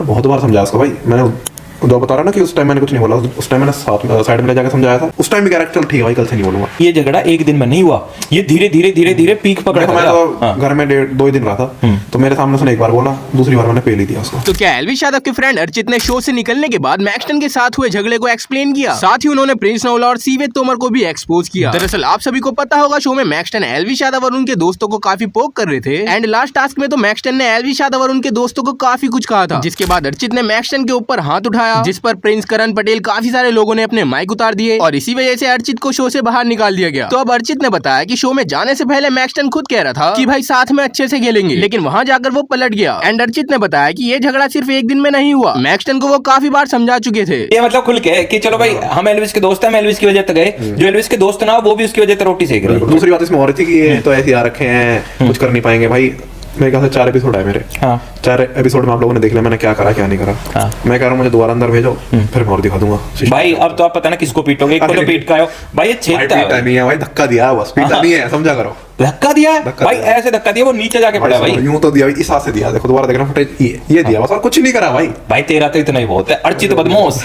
मैंने बहुत बार समझाया उसको भाई। मैंने जो बता रहा ना कि उस टाइम मैंने कुछ नहीं बोला, उस टाइम मैंने साइड में ले जाकर समझाया था। उस टाइम भी कह रहा चल ठीक है भाई कल से नहीं बोलूंगा। ये झगड़ा एक दिन में नहीं हुआ, ये धीरे धीरे धीरे धीरे पीक पकड़ मैं तो घर में 1.5-2 ही दिन रहा था, तो मेरे सामने उसने एक बार बोला, दूसरी बार मैंने पेल ही दिया उसको। तो क्या एल्विश यादव के फ्रेंड अर्चित ने शो से निकलने के बाद मैक्सटन के साथ हुए झगड़े को एक्सप्लेन किया, साथ ही उन्होंने प्रिंस नोला और सीवेद तोमर को भी एक्सपोज किया। दरअसल आप सभी को पता होगा शो में मैक्सटन एल्विश यादव और उनके दोस्तों को काफी पोक कर रहे थे, एंड लास्ट टास्क में तो मैक्सटन ने एल्विश यादव और उनके दोस्तों को काफी कुछ कहा था, जिसके बाद अर्चित ने मैक्सटन के ऊपर हाथ उठाया, जिस पर प्रिंस करण पटेल काफी सारे लोगों ने अपने माइक उतार दिए और इसी वजह से अर्चित को शो से बाहर निकाल दिया गया। तो अब अर्चित ने बताया कि शो में जाने से पहले मैक्सटन खुद कह रहा था कि भाई साथ में अच्छे से खेलेंगे, लेकिन वहां जाकर वो पलट गया। एंड अर्चित ने बताया कि ये झगड़ा सिर्फ एक दिन में नहीं हुआ, मैक्सटन को वो काफी बार समझा चुके थे। ये मतलब खुल के कि चलो भाई हम एल्विस के दोस्त हैं, हम एल्विस की वजह से गए, जो एल्विस के दोस्त ना वो भी उसकी वजह से रोटी सेक रहे। दूसरी बात इसमें हो रही थी कि ये तो ऐसे आ रखे हैं, कुछ कर नहीं पाएंगे भाई। मेरे ख्याल से 4 एपिसोड है मेरे। हाँ। 4 एपिसोड में आप लोगों ने देख लिया मैंने क्या करा क्या नहीं करा। हाँ। मैं कह रहा हूँ मुझे दोबारा अंदर भेजो, फिर मैं और दिखा दूंगा भाई। अब तो आप पता ना किसको पीटोगे, एक को तो पीट का आयो भाई, ये छेदता है। पीटा नहीं है भाई, धक्का दिया है बस, पीटा नहीं है, समझा करो। धक्का दिया है भाई, ऐसे धक्का दिया वो नीचे जाके पड़ा भाई। यूं तो दिया भाई, इस हाथ से दिया, देखो दोबारा देखना फुटेज, ये दिया बस, और कुछ नहीं करा भाई। भाई तेरा तो इतना ही बहुत है, अर्चित बदमाश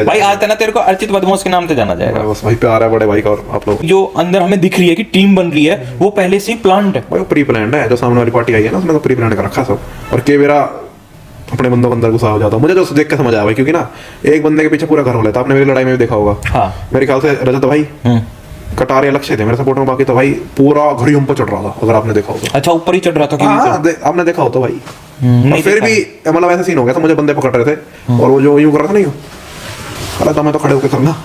भाई। आज ना तेरे को अर्चित बदमाश के नाम से जाना जाएगा। बस भाई प्यार है बड़े भाई का। और आप लोग जो अंदर हमें दिख रही है कि टीम बन रही है, वो पहले से ही प्लान्ड है भाई, प्री प्लान्ड है। जो सामने वाली पार्टी आई है ना, उसने तो प्री प्लान्ड कर रखा सब। और के मेरा अपने बंदों के अंदर गुस्सा हो जाता, मुझे जो देख के समझ आया भाई, क्योंकि ना एक बंदे के पीछे पूरा घर हो लेता। आपने मेरी लड़ाई में भी देखा होगा। हाँ। मेरे ख्याल से रजत भाई कटार या लक्ष्य थे मेरे सपोर्ट में, बाकी तो भाई पूरा घर ही हम पर चढ़ रहा था, अगर आपने देखा होगा। अच्छा ऊपर ही चढ़ रहा था कि नीचे? आपने देखा हो तो भाई। नहीं और फिर भी मतलब ऐसा सीन हो गया था, मुझे बंदे पकड़ रहे थे और वो जो यूं कर रहा था नहीं, हालांकि मैं तो खड़े होकर करना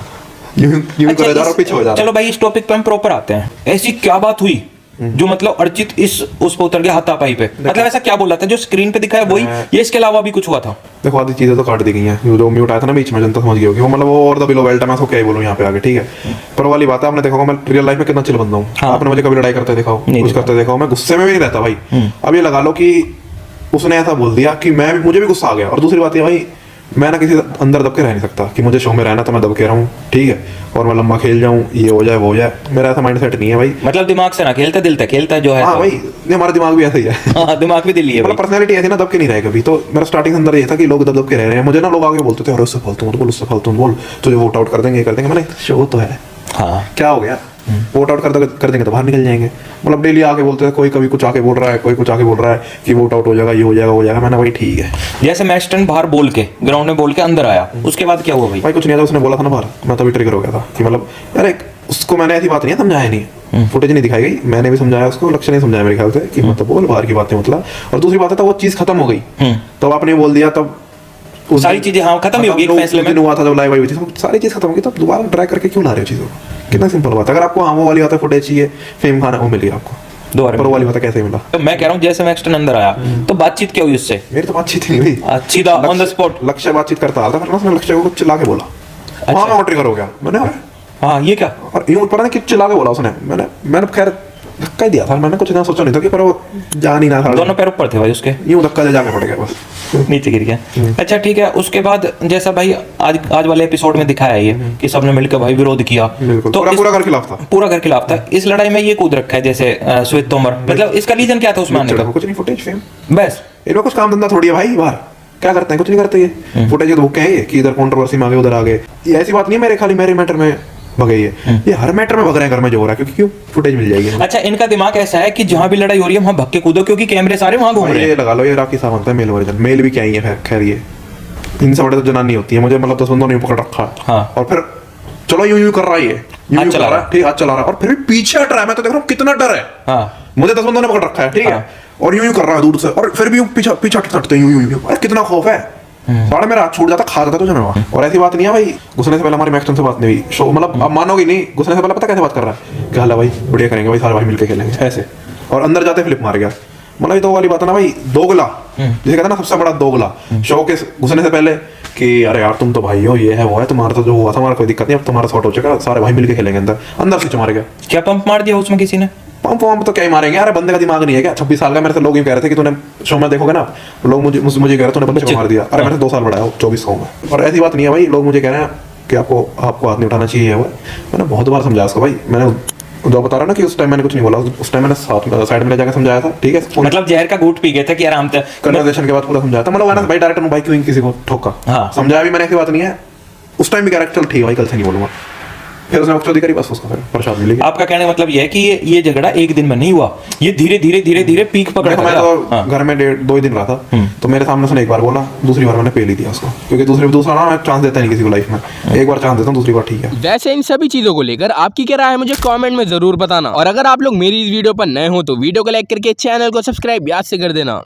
यूं कर जा रहा, पीछे हो जा रहा। चलो भाई इस टॉपिक पे हम प्रॉपर आते हैं। ऐसी क्या बात हुई जो मतलब अर्चित उस पर उतर गया हाथापाई पे? मतलब ऐसा क्या बोला था जो स्क्रीन पे दिखाया वही, ये इसके अलावा भी कुछ हुआ था? देखो आधी चीजें तो काट दी गई हैं। जो म्यूट आया था ना बीच में, जनता समझ गई होगी वो, मतलब वो और द बिलो बेल्ट है, मैं उसको क्या ही बोलूं यहाँ पे आगे, ठीक है। पर वाली बात है, आपने देखा होगा मैं रियल लाइफ में कितना चिल बंदा हूँ। आपने मुझे कभी लड़ाई करते देखा हो, कुछ करते देखा हो, मैं गुस्से में भी नहीं रहता भाई। अब ये लगा लो कि उसने ऐसा बोल दिया कि मुझे भी गुस्सा आ गया। और दूसरी बात ये भाई, मैं ना किसी अंदर दब के रह नहीं सकता कि मुझे शो में रहना तो मैं दब के रहूं, ठीक है, और मैं लंबा खेल जाऊं, ये हो जाए वो हो जाए। मेरा ऐसा माइंड सेट नहीं है भाई। मतलब दिमाग से ना खेलता, दिल तक खेलता जो है। हाँ भाई, ये हमारा दिमाग भी ऐसा ही है। हाँ, दिमाग भी दिल ही है। मतलब पर्सनैलिटी ऐसी ना, दब के नहीं रहे कभी। तो मेरा स्टार्टिंग अंदर ये था कि लोग दब दब के रह रहे हैं। मुझे ना लोग आगे बोलते थे, अरे उससे फालतू मत बोल, उससे फालतू मत बोल, तुझे वोट आउट कर देंगे, कर देंगे। मैंने शो तो है, हाँ क्या हो गया, वोट आउट कर देंगे तो बाहर निकल जाएंगे। मतलब डेली आके बोलते थे, कोई कभी कुछ आके बोल रहा है, कोई कुछ आके बोल रहा है कि वोट आउट हो जाएगा, ये हो जाएगा, वो हो जाएगा। मैंने भाई ठीक है। जैसे मैक्सटन बाहर बोल के ग्राउंड में बोल के अंदर आया, उसके बाद क्या हुआ भाई? भाई कुछ नहीं था, उसने बोला था ना बाहर, मैं तभी ट्रिगर हो गया था कि मतलब अरे उसको मैंने ऐसी बात नहीं समझाया, नहीं फुटेज नहीं दिखाई गई, मैंने भी समझाया उसको, लक्ष्य नहीं समझाया मेरे ख्याल से कि मतलब बोल बाहर की बातें मतलब। और दूसरी बात है, तो वो चीज खत्म हो गई तो आपने बोल दिया, तब सारी चीजें हाँ खत्म ही होगी एक फैसले में। हुआ था जब लाइव आई हुई थी, सारी चीज खत्म होगी, तब दोबारा ट्राई करके क्यों ला रहे हो चीजों को? कितना सिंपल बात है। अगर आपको हाँ वो वाली बात है, फुटेज चाहिए, फेम खाना, वो मिल गया आपको। दोबारा पर वो वाली बात कैसे मिला? तो मैं कह रहा हूँ जैसे मैक्सटन अंदर आया तो बातचीत क्या हुई उससे? मेरी तो बातचीत ही नहीं हुई, सीधा ऑन द स्पॉट लक्ष्य बातचीत करता था, फिर उसने लक्ष्य को चिल्ला के बोला, वहां मैं ट्रिगर हो गया। मैंने हाँ ये क्या, और यूं पता नहीं कि चिल्ला के बोला उसने। मैंने खैर धक्का ही दिया था, मैंने कुछ इतना सोचा नहीं था कि, पर वो जा नहीं रहा था। दोनों पैर ऊपर थे भाई उसके, यूं धक्का दे जाके पड़ गया बस, नीचे गिर गया। अच्छा ठीक है, उसके बाद जैसा भाई आज वाले एपिसोड में दिखाया ये कि सबने मिलकर भाई विरोध किया, तो पूरा घर खिलाफ था, पूरा घर खिलाफ था। इस लड़ाई में ये कूद रखा है जैसे श्वेत तोमर, मतलब इसका रीजन क्या था उसमें आने का? कुछ नहीं, फुटेज फेम बस। इनमें कुछ काम धंधा थोड़ी है भाई, बाहर क्या करते हैं, कुछ नहीं करते ये। फुटेज तो भूखे हैं कि इधर कंट्रोवर्सी में आगे उधर आगे, ये ऐसी बात नहीं है मेरे खाली मेरे मैटर में भगे ये हर मैटर में भग रहे हैं घर में जो हो रहा है, क्योंकि क्यों फुटेज मिल जाएगी। अच्छा इनका दिमाग ऐसा है कि जहां भी लड़ाई हो रही है वहां भक्के कूदो, क्योंकि कैमरे सारे वहां घूम रहे हैं। ये लगा लो, ये राखी सावंत है मेल वर्जन, मेल भी क्या ही है खैर, ये इनसे बड़े तो जनानी होती है। मुझे मतलब 10 बंदों ने पकड़ रखा, हाँ। और फिर चलो यूं कर रहा है, ये यूं चला रहा है, ठीक, हाथ चला रहा है, और फिर भी पीछे हट रहा है। मैं तो देख रहा हूँ कितना डर है। हाँ। मुझे 10 बंदों ने पकड़ रखा है, ठीक है, और यूं कर रहा है दूर से, और फिर भी पीछे पीछे हटते यूं। अरे कितना खौफ है, साढ़े मेरा हाथ छूट जाता, खा जाता तुझे मैं वहाँ। और ऐसी बात नहीं है भाई, घुसने से पहले हमारी मैक्सटन से बात नहीं हुई शो, मतलब आप मानोगे नहीं, घुसने से पहले पता कैसे बात कर रहा है, क्या हाल है भाई, बढ़िया करेंगे भाई, सारे भाई मिलके खेलेंगे ऐसे, और अंदर जाते फ्लिप मार गया। मतलब ये तो वाली बात है ना भाई, दोगला, जिसे कहते हैं ना सबसे बड़ा दोगला, शो के घुसने से पहले कि अरे यार तुम तो भाई हो, ये है वो है, तुम्हारा तो जो हुआ था हमारा कोई दिक्कत नहीं, अब तुम्हारा सॉर्ट हो चुका, सारे भाई मिलके खेलेंगे। अंदर स्विच मार गया। क्या पंप मार दिया उसमें किसी ने? पंप तो क्या ही मारेंगे यार, बंदे का दिमाग नहीं है क्या? 26 साल का। मेरे से लोग ये कह रहे थे कि तूने शो में देखोगे ना, लोग मुझे कह रहे तूने बच्चे को मार दिया। अरे मैंने 2 साल बड़ा है, 24 का हूँ। और ऐसी बात नहीं है भाई, लोग मुझे कह रहे हैं कि आपको हाथ नहीं उठाना चाहिए। वो मैंने बहुत बार समझाया उसको भाई, मैंने जो बता रहा ना कि उस टाइम मैंने कुछ नहीं बोला, उस टाइम मैंने साथ में साइड में ले जाकर समझाया था, ठीक है, मतलब जहर का घूंट पी गए थे कि आराम से कन्वर्सेशन के बाद पूरा समझाया था, मतलब मैंने भाई डायरेक्टर भाई क्यों किसी को ठोका, हाँ। समझाया भी मैंने, ऐसी बात नहीं है, उस टाइम भी कैरेक्टर ठीक भाई, कल से नहीं बोलूंगा। फिर उसने बकचोदी करी, बस उसको फिर प्रसाद मिलेगी। आपका कहने का मतलब ये है कि ये झगड़ा एक दिन में नहीं हुआ, ये धीरे धीरे धीरे धीरे पीक पकड़ देखो मैं गया। तो हाँ। घर में 2 ही दिन रहा था, तो मेरे सामने उसने एक बार बोला, दूसरी बार मैंने पेल ही दिया उसको, क्योंकि दूसरा ना मैं चांस देता नहीं किसी को लाइफ में, एक बार चांस देता हूँ, दूसरी बार ठीक है। वैसे इन सभी चीजों को लेकर आपकी क्या राय है, मुझे कमेंट में जरूर बताना। और अगर आप लोग मेरी इस वीडियो पर नए हो तो वीडियो को लाइक करके चैनल को सब्सक्राइब याद से कर देना।